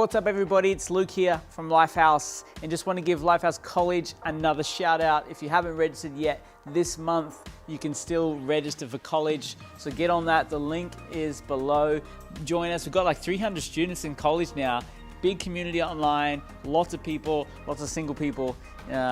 what's up everybody? It's Luke here from Lifehouse, and just want to give Lifehouse College another shout out. If you haven't registered yet, this month you can still register for college, so get on that. The link is below. Join us. We've got like 300 students in college now. Big community online, lots of people, lots of single people.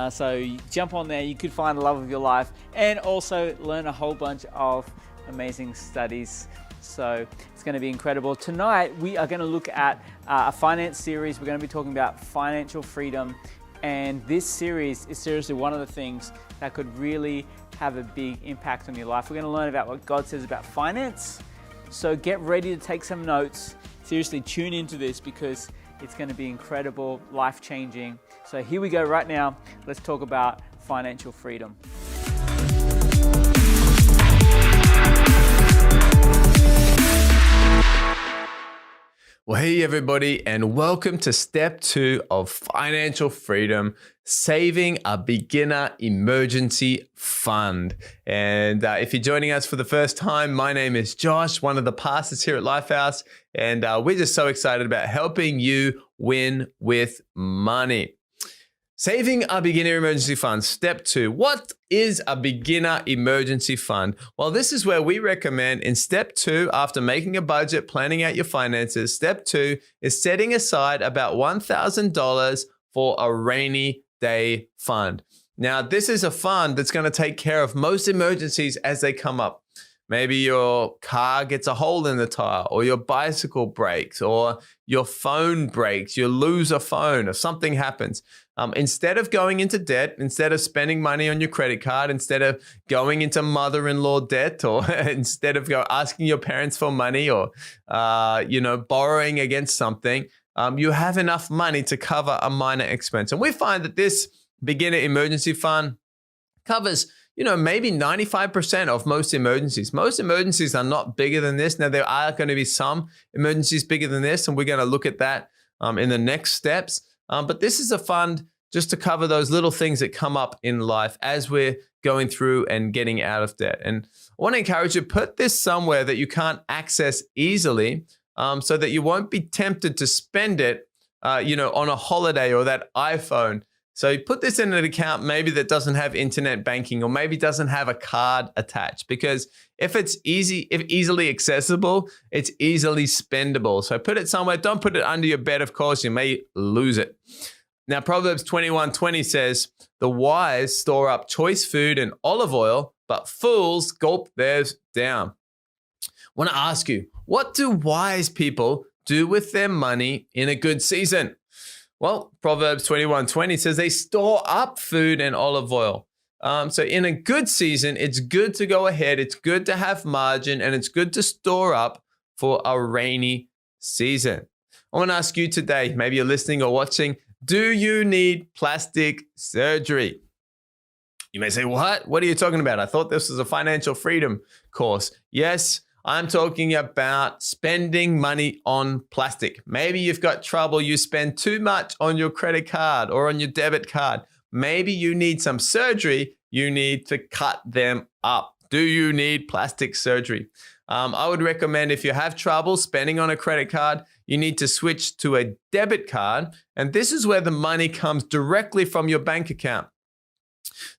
So you jump on there, you could find the love of your life and also learn a whole bunch of amazing studies. So it's going to be incredible. Tonight we are going to look at a finance series. We're going to be talking about financial freedom, and this series is seriously one of the things that could really have a big impact on your life. We're going to learn about what God says about finance. So get ready to take some notes. Seriously, tune into this because it's going to be incredible, life-changing. So here we go right now. Let's talk about financial freedom. Well, hey everybody, and welcome to step 2 of financial freedom, saving a beginner emergency fund. And if you're joining us for the first time, my name is Josh, one of the pastors here at Lifehouse, and we're just so excited about helping you win with money. Saving a beginner emergency fund, step 2. What is a beginner emergency fund? Well, this is where we recommend in step 2, after making a budget, planning out your finances, step 2 is setting aside about $1,000 for a rainy day fund. Now, this is a fund that's going to take care of most emergencies as they come up. Maybe your car gets a hole in the tire, or your bicycle breaks, or your phone breaks, you lose a phone, or something happens. Instead of going into debt, instead of spending money on your credit card, instead of going into mother-in-law debt, or instead of asking your parents for money, or borrowing against something, you have enough money to cover a minor expense. And we find that this beginner emergency fund covers maybe 95% of most emergencies. Most emergencies are not bigger than this. Now, there are going to be some emergencies bigger than this, and we're going to look at that in the next steps. But this is a fund just to cover those little things that come up in life as we're going through and getting out of debt. And I want to encourage you, put this somewhere that you can't access easily, so that you won't be tempted to spend it, on a holiday or that iPhone. So you put this in an account maybe that doesn't have internet banking, or maybe doesn't have a card attached, because if easily accessible, it's easily spendable. So put it somewhere. Don't put it under your bed, of course. You may lose it. Now, Proverbs 21:20 says, "The wise store up choice food and olive oil, but fools gulp theirs down." I want to ask you, what do wise people do with their money in a good season? Well, Proverbs 21:20 says they store up food and olive oil. So in a good season, it's good to go ahead. It's good to have margin, and it's good to store up for a rainy season. I want to ask you today, maybe you're listening or watching, do you need plastic surgery? You may say, what? What are you talking about? I thought this was a financial freedom course. Yes, I'm talking about spending money on plastic. Maybe you've got trouble. You spend too much on your credit card or on your debit card. Maybe you need some surgery. You need to cut them up. Do you need plastic surgery? I would recommend, if you have trouble spending on a credit card, you need to switch to a debit card. And this is where the money comes directly from your bank account.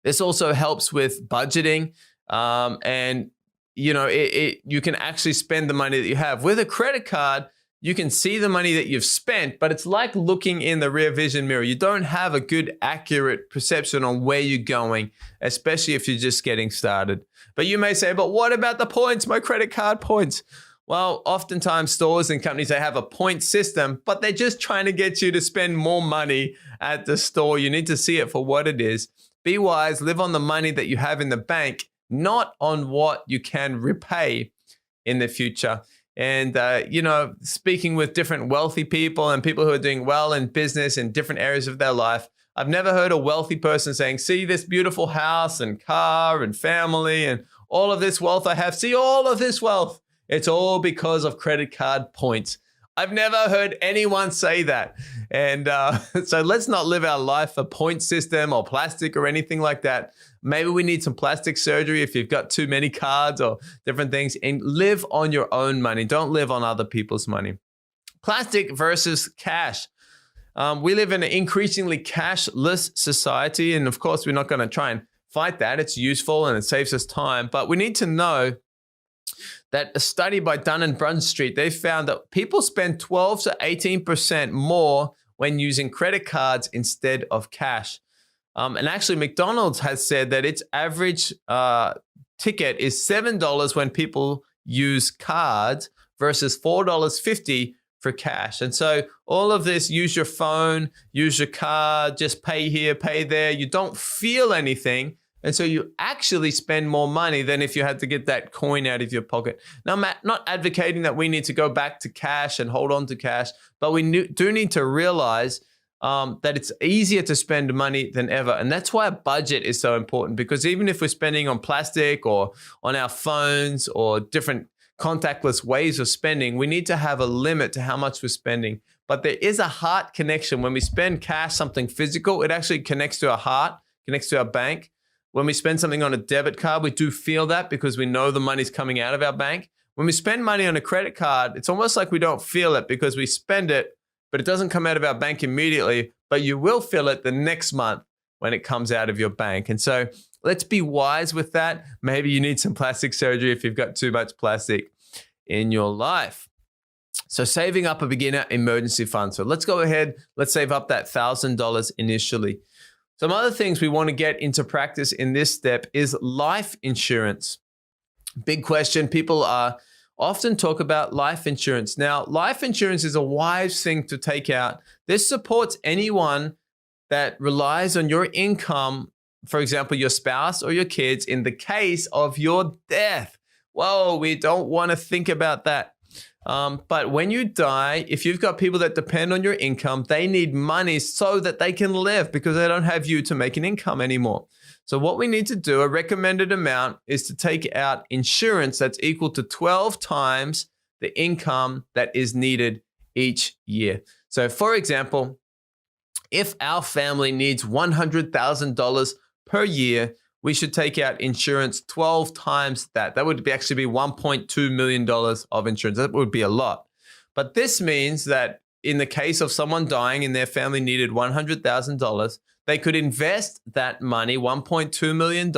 This also helps with budgeting, and you can actually spend the money that you have. With a credit card, you can see the money that you've spent, but it's like looking in the rear vision mirror. You don't have a good, accurate perception on where you're going, especially if you're just getting started. But you may say, but what about the points, my credit card points? Well, oftentimes stores and companies, they have a point system, but they're just trying to get you to spend more money at the store. You need to see it for what it is. Be wise, live on the money that you have in the bank, not on what you can repay in the future. And, speaking with different wealthy people and people who are doing well in business in different areas of their life, I've never heard a wealthy person saying, see this beautiful house and car and family and all of this wealth I have. See all of this wealth. It's all because of credit card points. I've never heard anyone say that. And so let's not live our life a point system or plastic or anything like that. Maybe we need some plastic surgery if you've got too many cards or different things, and live on your own money. Don't live on other people's money. Plastic versus cash. We live in an increasingly cashless society. And of course, we're not going to try and fight that. It's useful and it saves us time. But we need to know that a study by Dun & Bradstreet, they found that people spend 12 to 18% more when using credit cards instead of cash. And actually, McDonald's has said that its average ticket is $7 when people use cards versus $4.50 for cash. And so all of this, use your phone, use your card, just pay here, pay there. You don't feel anything. And so you actually spend more money than if you had to get that coin out of your pocket. Now, I'm not advocating that we need to go back to cash and hold on to cash, but we do need to realize that it's easier to spend money than ever. And that's why a budget is so important, because even if we're spending on plastic or on our phones or different contactless ways of spending, we need to have a limit to how much we're spending. But there is a heart connection. When we spend cash, something physical, it actually connects to our heart, connects to our bank. When we spend something on a debit card, we do feel that because we know the money's coming out of our bank. When we spend money on a credit card, it's almost like we don't feel it because we spend it, but it doesn't come out of our bank immediately, but you will feel it the next month when it comes out of your bank. And so let's be wise with that. Maybe you need some plastic surgery if you've got too much plastic in your life. So saving up a beginner emergency fund. So let's go ahead. Let's save up that $1,000 initially. Some other things we want to get into practice in this step is life insurance. Big question. People often talk about life insurance. Now, life insurance is a wise thing to take out. This supports anyone that relies on your income, for example, your spouse or your kids, in the case of your death. Whoa, we don't want to think about that. But when you die, if you've got people that depend on your income, they need money so that they can live because they don't have you to make an income anymore. So what we need to do, a recommended amount, is to take out insurance that's equal to 12 times the income that is needed each year. So for example, if our family needs $100,000 per year, we should take out insurance 12 times that. That would actually be $1.2 million of insurance. That would be a lot. But this means that in the case of someone dying and their family needed $100,000, they could invest that money, $1.2 million,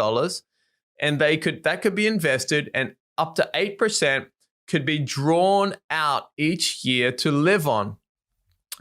and that could be invested, and up to 8% could be drawn out each year to live on,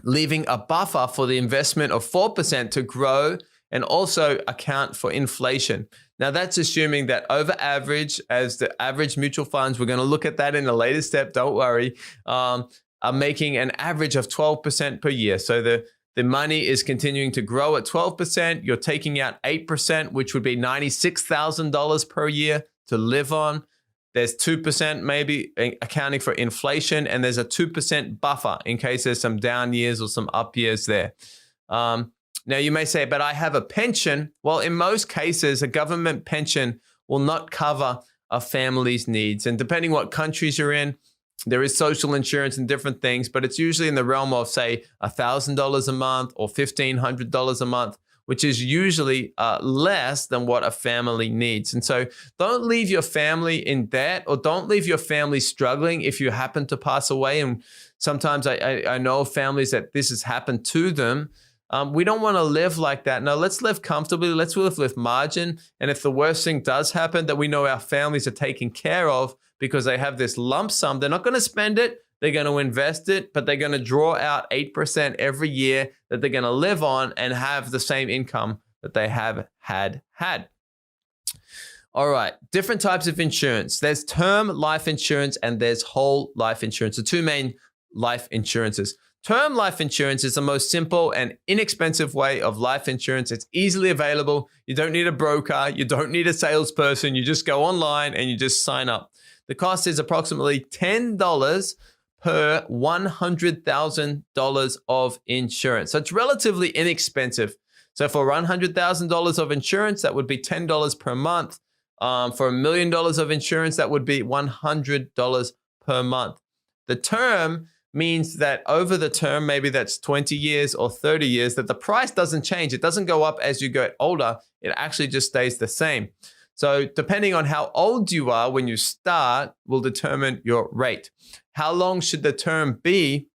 leaving a buffer for the investment of 4% to grow and also account for inflation. Now, that's assuming that over average, as the average mutual funds, we're going to look at that in a later step, don't worry, are making an average of 12% per year. So the money is continuing to grow at 12%. You're taking out 8%, which would be $96,000 per year to live on. There's 2% maybe accounting for inflation, and there's a 2% buffer in case there's some down years or some up years there. Now, you may say, but I have a pension. Well, in most cases, a government pension will not cover a family's needs. And depending what countries you're in, there is social insurance and different things, but it's usually in the realm of, say, $1,000 a month or $1,500 a month, which is usually less than what a family needs. And so don't leave your family in debt, or don't leave your family struggling if you happen to pass away. And sometimes I know families that this has happened to them. We don't want to live like that. No, let's live comfortably. Let's live with margin. And if the worst thing does happen, that we know our families are taken care of because they have this lump sum. They're not going to spend it. They're going to invest it, but they're going to draw out 8% every year that they're going to live on and have the same income that they have had. All right, different types of insurance. There's term life insurance and there's whole life insurance, the two main life insurances. Term life insurance is the most simple and inexpensive way of life insurance. It's easily available. You don't need a broker. You don't need a salesperson. You just go online and you just sign up. The cost is approximately $10 per $100,000 of insurance. So it's relatively inexpensive. So for $100,000 of insurance, that would be $10 per month. For $1 million of insurance, that would be $100 per month. The term means that over the term, maybe that's 20 years or 30 years, that the price doesn't change. It doesn't go up as you get older. It actually just stays the same. So depending on how old you are when you start will determine your rate. How long should the term be?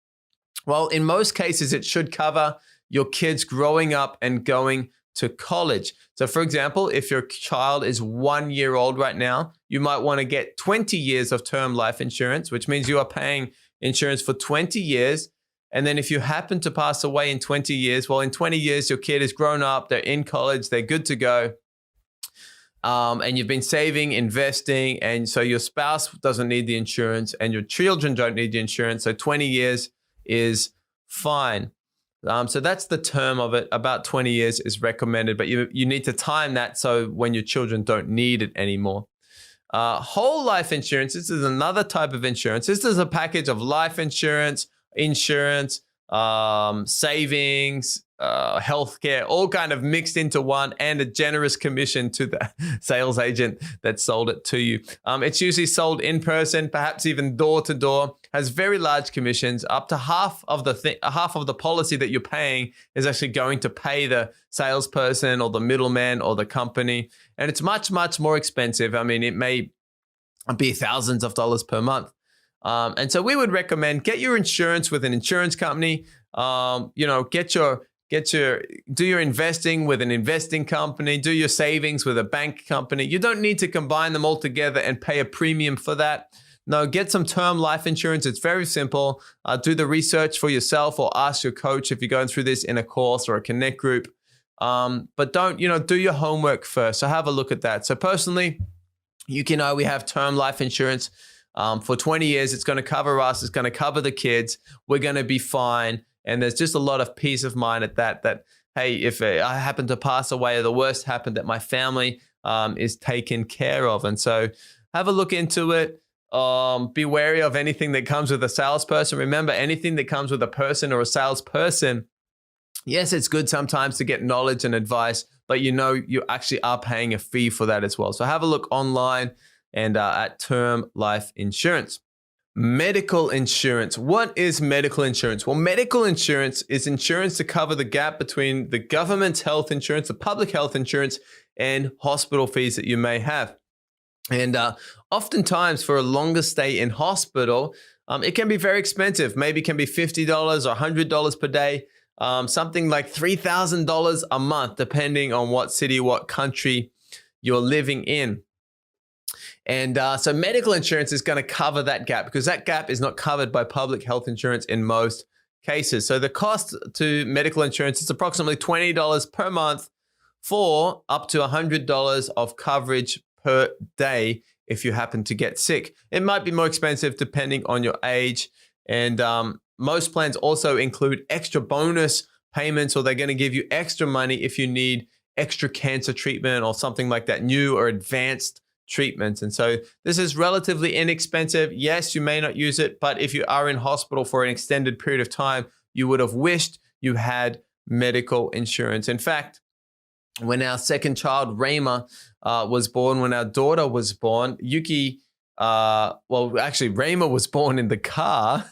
Well, in most cases, it should cover your kids growing up and going to college. So for example, if your child is 1 year old right now, you might want to get 20 years of term life insurance, which means you are paying insurance for 20 years. And then if you happen to pass away in 20 years, well, in 20 years, your kid is grown up, they're in college, they're good to go. And you've been saving, investing, and so your spouse doesn't need the insurance and your children don't need the insurance. So 20 years is fine. So that's the term of it. About 20 years is recommended, but you need to time that so when your children don't need it anymore. Whole life insurance, this is another type of insurance. This is a package of life insurance, savings, healthcare, all kind of mixed into one, and a generous commission to the sales agent that sold it to you. It's usually sold in person, perhaps even door to door, has very large commissions. Up to half of the policy that you're paying is actually going to pay the salesperson or the middleman or the company. And it's much, much more expensive. I mean, it may be thousands of dollars per month. And so we would recommend get your insurance with an insurance company. Do your investing with an investing company, do your savings with a bank company. You don't need to combine them all together and pay a premium for that. No, get some term life insurance. It's very simple. Do the research for yourself or ask your coach if you're going through this in a course or a connect group. But don't, do your homework first. So have a look at that. So personally, we have term life insurance. For 20 years, it's going to cover us. It's going to cover the kids. We're going to be fine. And there's just a lot of peace of mind at that, hey, if I happen to pass away or the worst happened, that my family is taken care of. And so have a look into it. Be wary of anything that comes with a salesperson. Remember, anything that comes with a person or a salesperson, yes, it's good sometimes to get knowledge and advice, but you actually are paying a fee for that as well. So have a look online and at term life insurance. Medical insurance. What is medical insurance? Well, medical insurance is insurance to cover the gap between the government's health insurance, the public health insurance, and hospital fees that you may have. And oftentimes for a longer stay in hospital, it can be very expensive. Maybe it can be $50 or $100 per day, something like $3,000 a month, depending on what city, what country you're living in. And so medical insurance is going to cover that gap because that gap is not covered by public health insurance in most cases. So the cost to medical insurance is approximately $20 per month for up to $100 of coverage per day if you happen to get sick. It might be more expensive depending on your age. And most plans also include extra bonus payments, or they're going to give you extra money if you need extra cancer treatment or something like that, new or advanced treatments. And so this is relatively inexpensive. Yes, you may not use it, but if you are in hospital for an extended period of time, you would have wished you had medical insurance. In fact, when our second child, Rayma, was born, when our daughter was born, Rayma was born in the car.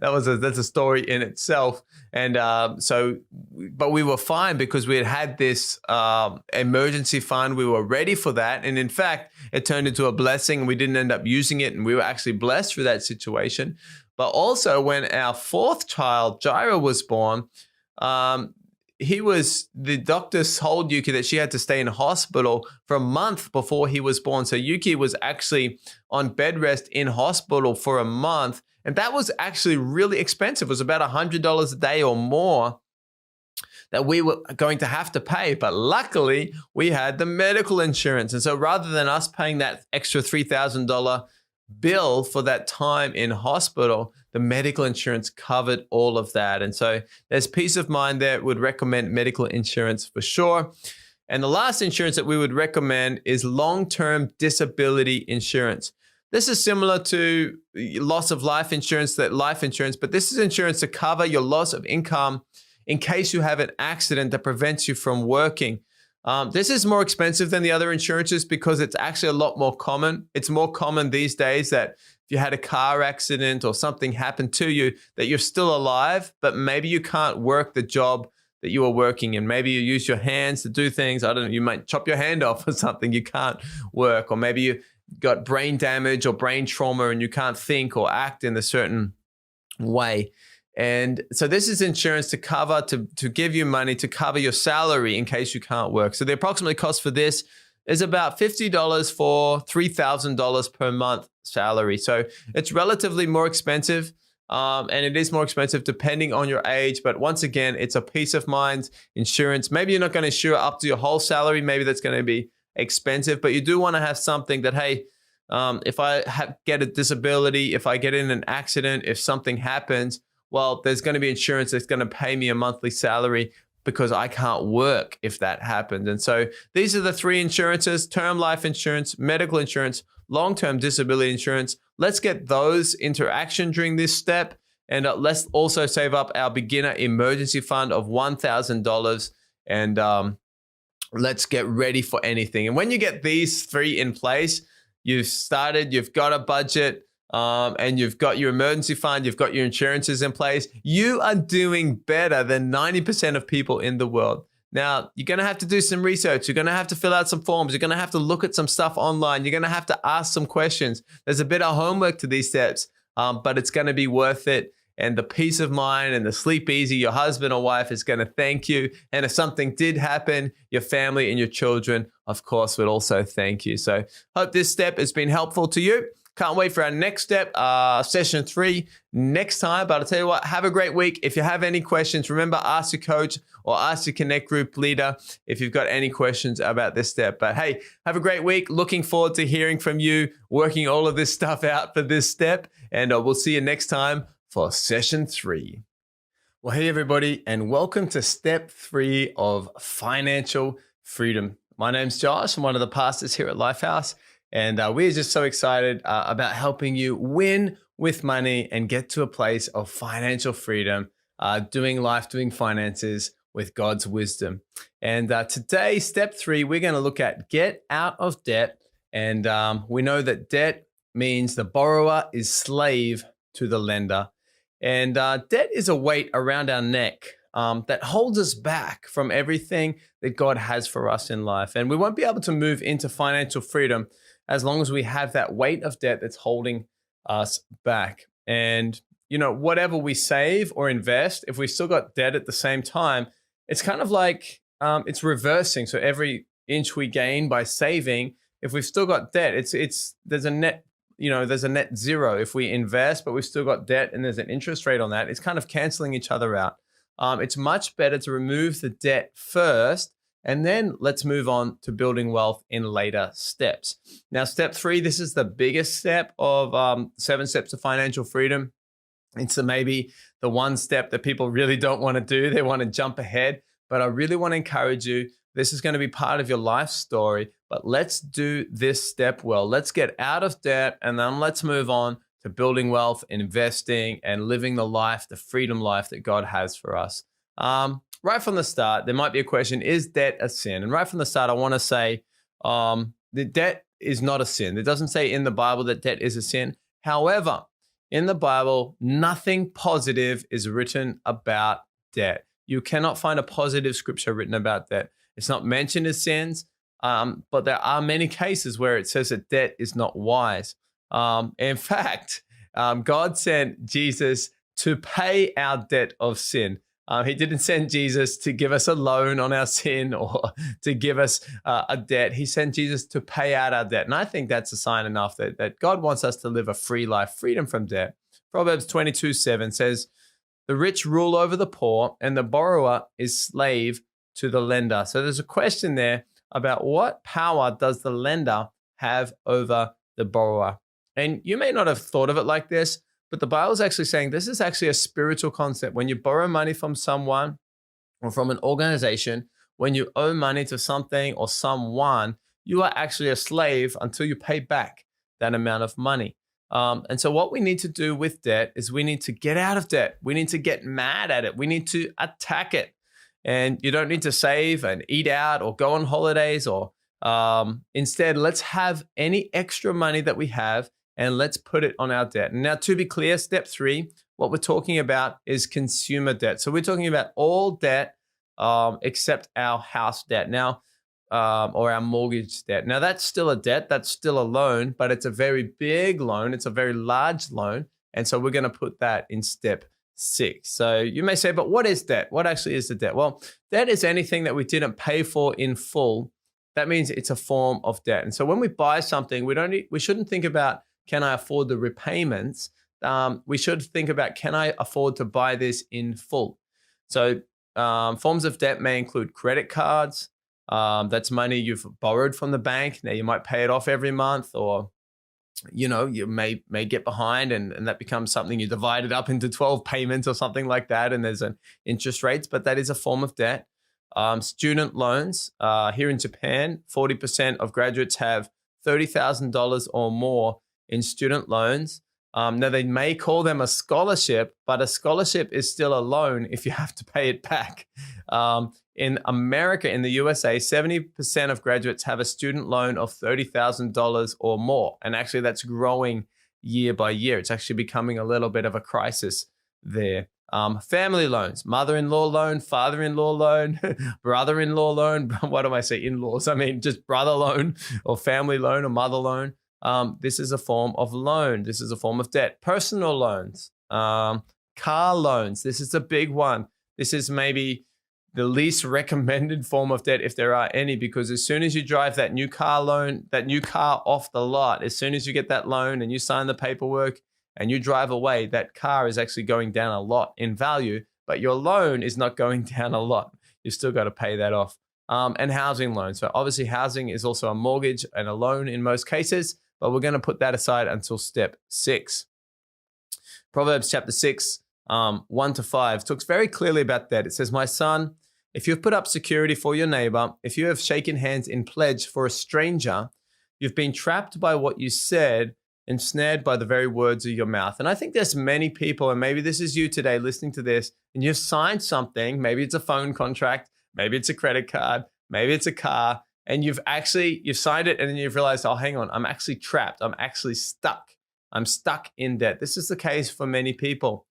That's a story in itself. And but we were fine because we had this emergency fund. We were ready for that. And in fact, it turned into a blessing. We didn't end up using it, and we were actually blessed through that situation. But also when our fourth child, Jaira, was born, the doctors told Yuki that she had to stay in hospital for a month before he was born. So Yuki was actually on bed rest in hospital for a month. And that was actually really expensive. It was about $100 a day or more that we were going to have to pay. But luckily, we had the medical insurance. And so rather than us paying that extra $3,000 bill for that time in hospital, the medical insurance covered all of that. And so there's peace of mind there. Would recommend medical insurance for sure. And the last insurance that we would recommend is long-term disability insurance. This is similar to loss of life insurance, but this is insurance to cover your loss of income in case you have an accident that prevents you from working. This is more expensive than the other insurances because it's actually a lot more common. It's more common these days that if you had a car accident or something happened to you, that you're still alive, but maybe you can't work the job that you are working in. Maybe you use your hands to do things. I don't know, you might chop your hand off or something. You can't work, or maybe you got brain damage or brain trauma and you can't think or act in a certain way. And so this is insurance to cover, to give you money to cover your salary in case you can't work. So the approximate cost for this is about $50 for $3,000 per month salary. So it's relatively more expensive. And it is more expensive depending on your age. But once again, it's a peace of mind insurance. Maybe you're not going to insure up to your whole salary. Maybe that's going to be expensive, but you do want to have something that, hey, if I get a disability, if I get in an accident, if something happens, well, there's going to be insurance that's going to pay me a monthly salary because I can't work if that happens. And so these are the three insurances: term life insurance, medical insurance, long-term disability insurance. Let's get those into action during this step. And let's also save up our beginner emergency fund of $1,000. And let's get ready for anything. And when you get these three in place, you've got a budget, and you've got your emergency fund, you've got your insurances in place, you are doing better than 90% of people in the world. Now, you're going to have to do some research. You're going to have to fill out some forms. You're going to have to look at some stuff online. You're going to have to ask some questions. There's a bit of homework to these steps, but it's going to be worth it. And the peace of mind and the sleep easy, your husband or wife is going to thank you. And if something did happen, your family and your children, of course, would also thank you. So hope this step has been helpful to you. Can't wait for our next step, session 3 next time. But I'll tell you what, have a great week. If you have any questions, remember, ask your coach or ask your Connect group leader if you've got any questions about this step. But hey, have a great week. Looking forward to hearing from you, working all of this stuff out for this step. And we'll see you next time for session 3. Well, hey, everybody, and welcome to step 3 of financial freedom. My name's Josh. I'm one of the pastors here at Lifehouse. And we're just so excited about helping you win with money and get to a place of financial freedom, doing life, doing finances with God's wisdom. And today, step 3, we're going to look at get out of debt. And we know that debt means the borrower is slave to the lender. And debt is a weight around our neck that holds us back from everything that God has for us in life. And we won't be able to move into financial freedom as long as we have that weight of debt that's holding us back. And, you know, whatever we save or invest, if we still got debt at the same time, it's kind of like it's reversing. So every inch we gain by saving, if we've still got debt, there's a net zero. If we invest, but we've still got debt and there's an interest rate on that, it's kind of canceling each other out. It's much better to remove the debt first, and then let's move on to building wealth in later steps. Now, step 3, this is the biggest step of 7 steps to financial freedom. It's maybe the one step that people really don't want to do. They want to jump ahead, but I really want to encourage you. This is going to be part of your life story, but let's do this step well. Let's get out of debt, and then let's move on to building wealth, investing, and living the life, the freedom life that God has for us. Right from the start, there might be a question, is debt a sin? And right from the start, I want to say the debt is not a sin. It doesn't say in the Bible that debt is a sin. However, in the Bible, nothing positive is written about debt. You cannot find a positive scripture written about debt. It's not mentioned as sins, but there are many cases where it says that debt is not wise. In fact, God sent Jesus to pay our debt of sin. He didn't send Jesus to give us a loan on our sin or to give us a debt. He sent Jesus to pay out our debt. And I think that's a sign enough that God wants us to live a free life, freedom from debt. Proverbs 22:7 says, the rich rule over the poor and the borrower is slave to the lender. So there's a question there about what power does the lender have over the borrower? And you may not have thought of it like this, but the Bible is actually saying this is actually a spiritual concept. When you borrow money from someone or from an organization, when you owe money to something or someone, you are actually a slave until you pay back that amount of money. And so what we need to do with debt is we need to get out of debt. We need to get mad at it. We need to attack it. And you don't need to save and eat out or go on holidays or instead, let's have any extra money that we have and let's put it on our debt. And now, to be clear, step 3, what we're talking about is consumer debt. So we're talking about all debt except our house debt now, or our mortgage debt. Now, that's still a debt. That's still a loan, but it's a very big loan. It's a very large loan. And so we're going to put that in step 6. So you may say, but what is debt? What actually is the debt? Well, debt is anything that we didn't pay for in full. That means it's a form of debt. And so when we buy something, we shouldn't think about, can I afford the repayments? We should think about, can I afford to buy this in full? So forms of debt may include credit cards. That's money you've borrowed from the bank. Now you might pay it off every month, or you may get behind and that becomes something you divided up into 12 payments or something like that, and there's an interest rates, but that is a form of debt. Student loans. Here in Japan, 40% of graduates have $30,000 or more in student loans. Now, they may call them a scholarship, but a scholarship is still a loan if you have to pay it back. In America, in the USA, 70% of graduates have a student loan of $30,000 or more. And actually, that's growing year by year. It's actually becoming a little bit of a crisis there. Family loans, mother-in-law loan, father-in-law loan, brother-in-law loan. What do I say? In-laws. I mean, just brother loan or family loan or mother loan. This is a form of loan. This is a form of debt. Personal loans, car loans. This is a big one. This is maybe the least recommended form of debt if there are any, because as soon as you drive that new car off the lot, as soon as you get that loan and you sign the paperwork and you drive away, that car is actually going down a lot in value, but your loan is not going down a lot. You've still got to pay that off. And housing loans. So obviously housing is also a mortgage and a loan in most cases, but we're going to put that aside until step 6. Proverbs chapter 6, 1-5 talks very clearly about that. It says, "My son, if you've put up security for your neighbor, if you have shaken hands in pledge for a stranger, you've been trapped by what you said, ensnared by the very words of your mouth." And I think there's many people, and maybe this is you today listening to this, and you've signed something. Maybe it's a phone contract, maybe it's a credit card, maybe it's a car, and you've signed it, and then you've realized, oh, hang on, I'm actually trapped. I'm actually stuck. I'm stuck in debt. This is the case for many people.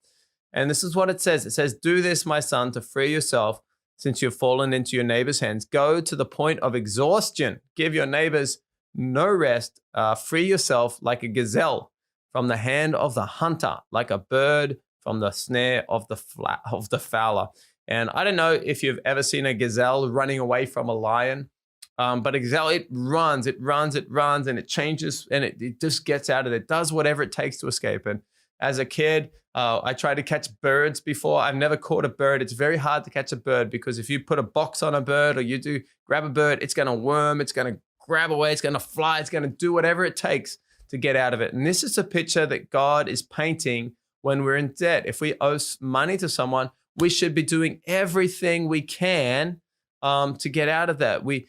And this is what it says. It says, "Do this, my son, to free yourself, since you've fallen into your neighbor's hands. Go to the point of exhaustion. Give your neighbors no rest. Free yourself like a gazelle from the hand of the hunter, like a bird from the snare of the fowler." And I don't know if you've ever seen a gazelle running away from a lion, but a gazelle, it runs, and it changes, and it just gets out of it, does whatever it takes to escape. And as a kid, I tried to catch birds before. I've never caught a bird. It's very hard to catch a bird because if you put a box on a bird or you do grab a bird, it's going to worm, it's going to grab away, it's going to fly, it's going to do whatever it takes to get out of it. And this is a picture that God is painting when we're in debt. If we owe money to someone, we should be doing everything we can to get out of that. We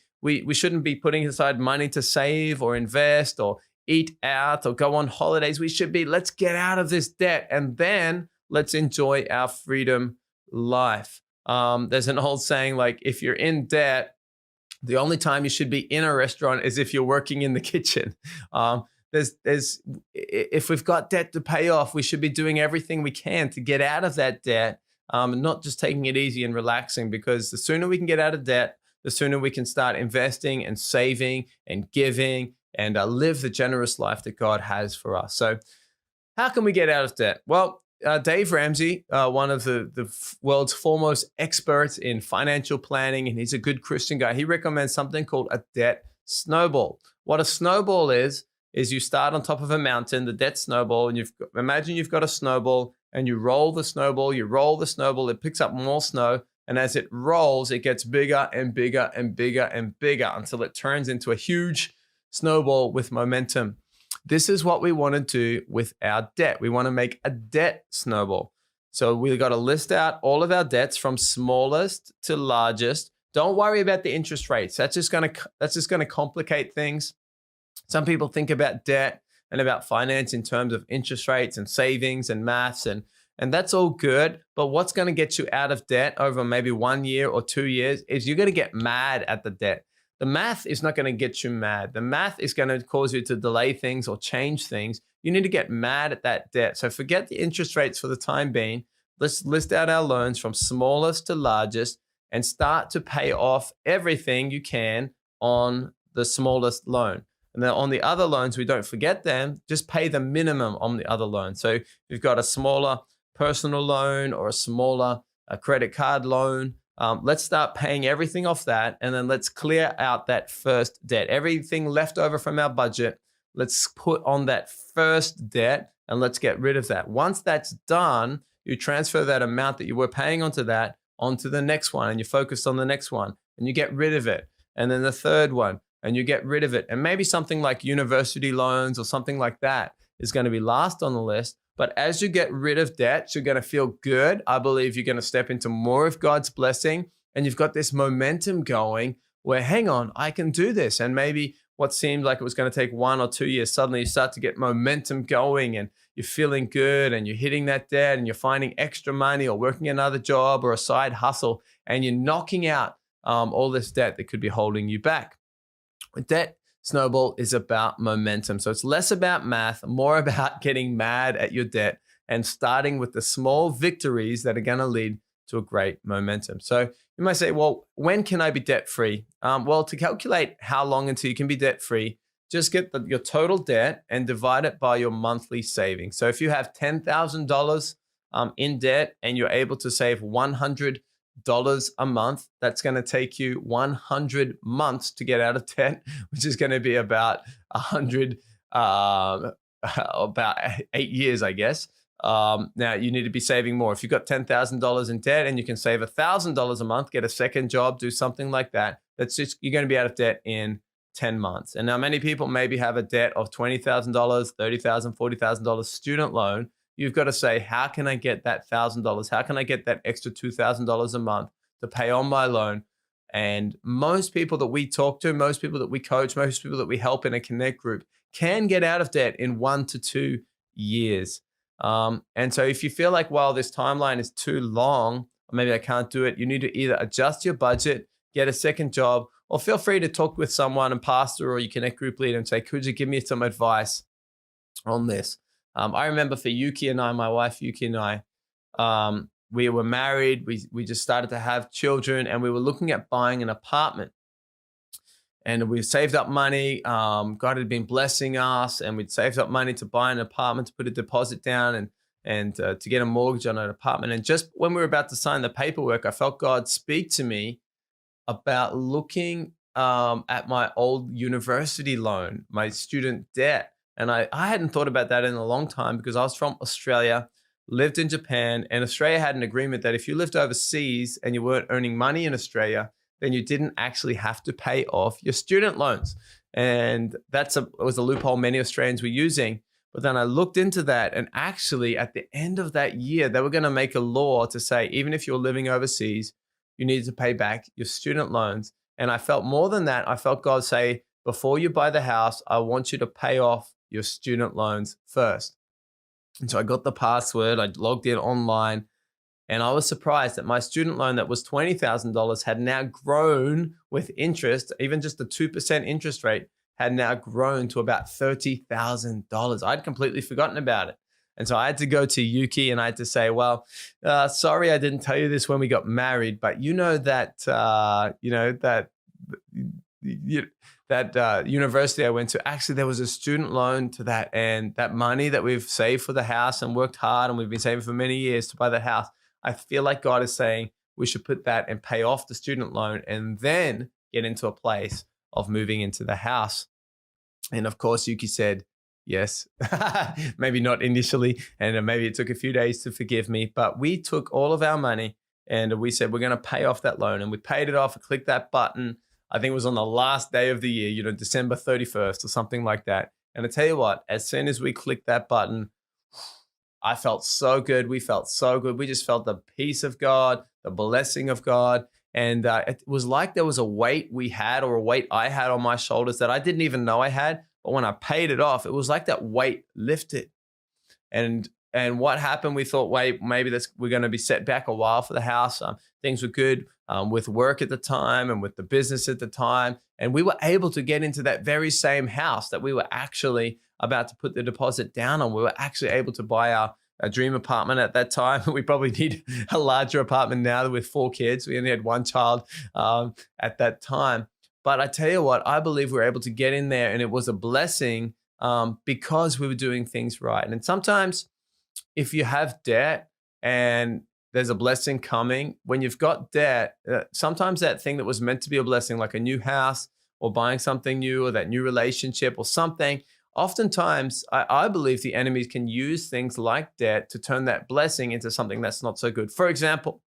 shouldn't be putting aside money to save or invest or eat out or go on holidays. We should be, let's get out of this debt and then let's enjoy our freedom life. There's an old saying, like, if you're in debt, the only time you should be in a restaurant is if you're working in the kitchen. If we've got debt to pay off, we should be doing everything we can to get out of that debt, not just taking it easy and relaxing, because the sooner we can get out of debt, the sooner we can start investing and saving and giving and live the generous life that God has for us. So how can we get out of debt? Well, Dave Ramsey, one of the world's foremost experts in financial planning, and he's a good Christian guy, he recommends something called a debt snowball. What a snowball is you start on top of a mountain, the debt snowball, and imagine you've got a snowball and you roll the snowball, it picks up more snow, and as it rolls, it gets bigger and bigger and bigger and bigger until it turns into a huge snowball with momentum. This is what we want to do with our debt. We want to make a debt snowball. So we've got to list out all of our debts from smallest to largest. Don't worry about the interest rates. That's just going to complicate things. Some people think about debt and about finance in terms of interest rates and savings and maths, and that's all good. But what's going to get you out of debt over maybe 1 year or 2 years is you're going to get mad at the debt. The math is not going to get you mad. The math is going to cause you to delay things or change things. You need to get mad at that debt. So forget the interest rates for the time being. Let's list out our loans from smallest to largest and start to pay off everything you can on the smallest loan. And then on the other loans, we don't forget them, just pay the minimum on the other loan. So if you've got a smaller personal loan or a credit card loan. Let's start paying everything off that, and then let's clear out that first debt. Everything left over from our budget, let's put on that first debt and let's get rid of that. Once that's done, you transfer that amount that you were paying onto that onto the next one, and you focus on the next one and you get rid of it. And then the third one, and you get rid of it. And maybe something like university loans or something like that is going to be last on the list. But as you get rid of debts, you're going to feel good. I believe you're going to step into more of God's blessing, and you've got this momentum going where, hang on, I can do this. And maybe what seemed like it was going to take 1 or 2 years, suddenly you start to get momentum going and you're feeling good and you're hitting that debt and you're finding extra money or working another job or a side hustle, and you're knocking out all this debt that could be holding you back. Debt snowball is about momentum. So it's less about math, more about getting mad at your debt and starting with the small victories that are going to lead to a great momentum. So you might say, well, when can I be debt free? Well, to calculate how long until you can be debt free, just get your total debt and divide it by your monthly savings. So if you have $10,000 in debt and you're able to save $100 a month, that's going to take you 100 months to get out of debt, which is going to be about about 8 years, I guess. Now you need to be saving more. If you've got $10,000 in debt and you can save $1,000 a month, get a second job, do something like that. That's just, you're going to be out of debt in 10 months. And now many people maybe have a debt of $20,000, $30,000, $40,000 student loan. You've got to say, how can I get that $1,000? How can I get that extra $2,000 a month to pay on my loan? And most people that we talk to, most people that we coach, most people that we help in a connect group can get out of debt in 1 to 2 years. And so if you feel like, well, this timeline is too long, or maybe I can't do it, you need to either adjust your budget, get a second job, or feel free to talk with someone, a pastor or your connect group leader, and say, could you give me some advice on this? I remember for Yuki and I, my wife Yuki and I, we were married. We just started to have children, and we were looking at buying an apartment. And we saved up money. God had been blessing us, and we'd saved up money to buy an apartment, to put a deposit down, and to get a mortgage on an apartment. And just when we were about to sign the paperwork, I felt God speak to me about looking at my old university loan, my student debt. And I hadn't thought about that in a long time, because I was from Australia, lived in Japan, and Australia had an agreement that if you lived overseas and you weren't earning money in Australia, then you didn't actually have to pay off your student loans. And it was a loophole many Australians were using. But then I looked into that, and actually at the end of that year, they were going to make a law to say, even if you're living overseas, you needed to pay back your student loans. And I felt more than that. I felt God say, before you buy the house, I want you to pay off your student loans first. And so I got the password, I logged in online, and I was surprised that my student loan that was $20,000 had now grown with interest. Even just the 2% interest rate had now grown to about $30,000. I'd completely forgotten about it. And so I had to go to Yuki and I had to say, well, sorry, I didn't tell you this when we got married, but that university I went to, actually there was a student loan to that, and that money that we've saved for the house and worked hard and we've been saving for many years to buy the house, I feel like God is saying we should put that and pay off the student loan and then get into a place of moving into the house. And of course, Yuki said, yes, maybe not initially, and maybe it took a few days to forgive me, but we took all of our money and we said, we're going to pay off that loan. And we paid it off and clicked that button. I think it was on the last day of the year, December 31st or something like that. And I tell you what, as soon as we clicked that button, I felt so good. We felt so good. We just felt the peace of God, the blessing of God. And it was like there was a weight we had, or a weight I had on my shoulders that I didn't even know I had. But when I paid it off, it was like that weight lifted. And what happened? We thought, wait, maybe we're going to be set back a while for the house. Things were good with work at the time and with the business at the time. And we were able to get into that very same house that we were actually about to put the deposit down on. We were actually able to buy a dream apartment at that time. We probably need a larger apartment now with 4 kids. We only had 1 child at that time. But I tell you what, I believe we were able to get in there, and it was a blessing because we were doing things right. And sometimes if you have debt, and there's a blessing coming. When you've got debt, sometimes that thing that was meant to be a blessing, like a new house or buying something new or that new relationship or something, oftentimes I believe the enemy can use things like debt to turn that blessing into something that's not so good. For example,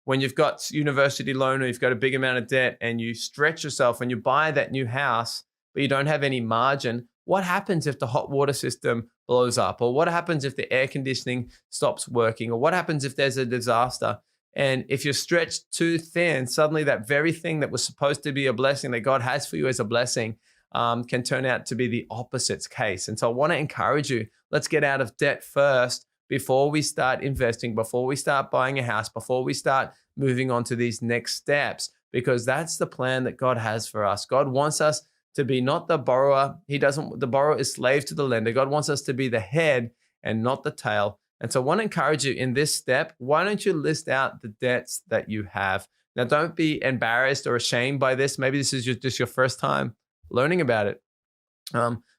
when you've got university loan or you've got a big amount of debt and you stretch yourself and you buy that new house, but you don't have any margin, what happens if the hot water system blows up? Or what happens if the air conditioning stops working? Or what happens if there's a disaster? And if you're stretched too thin, suddenly that very thing that was supposed to be a blessing that God has for you as a blessing can turn out to be the opposite case. And so I want to encourage you, let's get out of debt first before we start investing, before we start buying a house, before we start moving on to these next steps, because that's the plan that God has for us. God wants us to be not the borrower. The borrower is slave to the lender. God wants us to be the head and not the tail. And so I want to encourage you in this step, why don't you list out the debts that you have? Now, don't be embarrassed or ashamed by this. Maybe this is just your first time learning about it.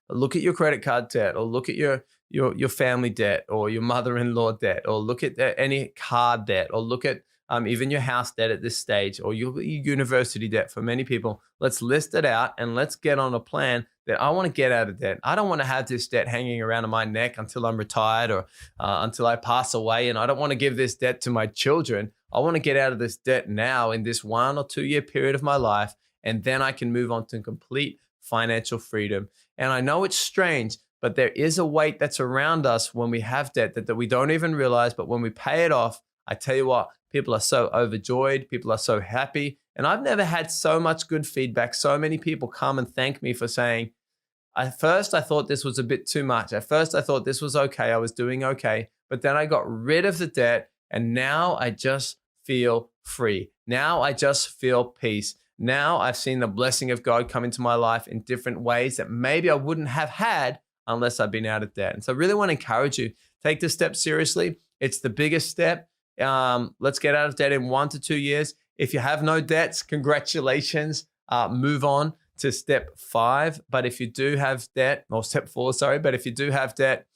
Look at your credit card debt, or look at your family debt, or your mother-in-law debt, or look at any car debt, or look at even your house debt at this stage, or your university debt for many people. Let's list it out and let's get on a plan that I want to get out of debt. I don't want to have this debt hanging around my neck until I'm retired or until I pass away. And I don't want to give this debt to my children. I want to get out of this debt now in this 1 or 2 year period of my life. And then I can move on to complete financial freedom. And I know it's strange, but there is a weight that's around us when we have debt that we don't even realize. But when we pay it off, I tell you what, people are so overjoyed. People are so happy. And I've never had so much good feedback. So many people come and thank me for saying, at first I thought this was a bit too much. At first I thought this was okay. I was doing okay. But then I got rid of the debt and now I just feel free. Now I just feel peace. Now I've seen the blessing of God come into my life in different ways that maybe I wouldn't have had unless I'd been out of debt. And so I really want to encourage you, take this step seriously. It's the biggest step. Let's get out of debt in 1 to 2 years. If you have no debts, congratulations. Move on to step 5. But if you do have debt, or step 4, sorry, but if you do have debt,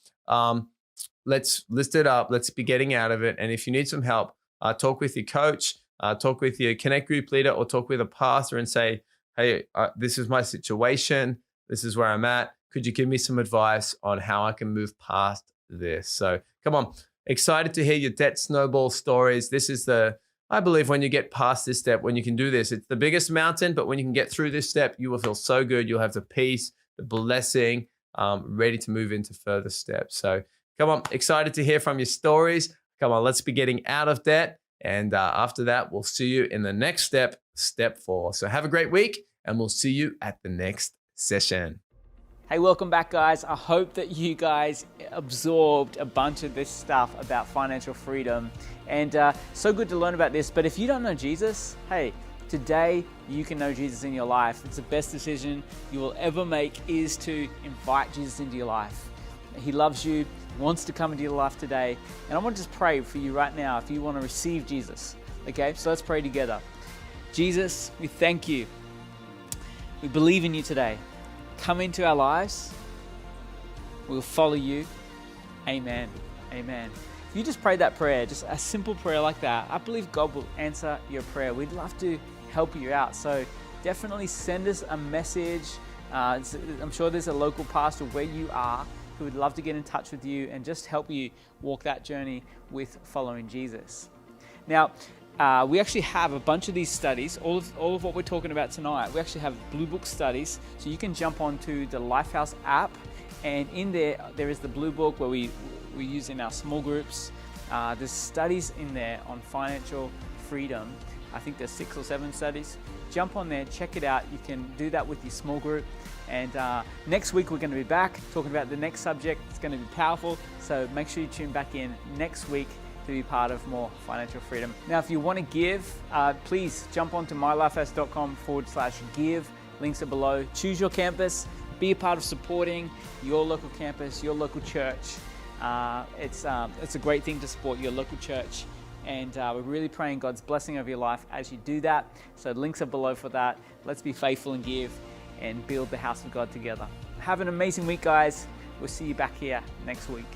let's list it up. Let's be getting out of it. And if you need some help, talk with your coach, talk with your Connect group leader, or talk with a pastor and say, hey, this is my situation. This is where I'm at. Could you give me some advice on how I can move past this? So come on. Excited to hear your debt snowball stories. This is I believe when you get past this step, when you can do this, it's the biggest mountain, but when you can get through this step, you will feel so good. You'll have the peace, the blessing, ready to move into further steps. So come on, excited to hear from your stories. Come on, let's be getting out of debt. And after that, we'll see you in the next step, step 4. So have a great week, and we'll see you at the next session. Hey, welcome back, guys. I hope that you guys absorbed a bunch of this stuff about financial freedom. And so good to learn about this. But if you don't know Jesus, hey, today you can know Jesus in your life. It's the best decision you will ever make, is to invite Jesus into your life. He loves you, wants to come into your life today. And I want to just pray for you right now if you want to receive Jesus. Okay, so let's pray together. Jesus, we thank you. We believe in you today. Come into our lives. We'll follow you. Amen. Amen. If you just prayed that prayer, just a simple prayer like that, I believe God will answer your prayer. We'd love to help you out. So definitely send us a message. I'm sure there's a local pastor where you are who would love to get in touch with you and just help you walk that journey with following Jesus. Now, we actually have a bunch of these studies, all of what we're talking about tonight. We actually have Blue Book studies, so you can jump onto the Lifehouse app, and in there is the Blue Book where we use in our small groups. There's studies in there on financial freedom. I think there's 6 or 7 studies. Jump on there, check it out. You can do that with your small group. And next week we're going to be back talking about the next subject. It's going to be powerful, so make sure you tune back in next week to be part of more financial freedom. Now, if you want to give, please jump onto mylifehouse.com/give. Links are below. Choose your campus. Be a part of supporting your local campus, your local church. It's a great thing to support your local church. And we're really praying God's blessing over your life as you do that. So links are below for that. Let's be faithful and give and build the house of God together. Have an amazing week, guys. We'll see you back here next week.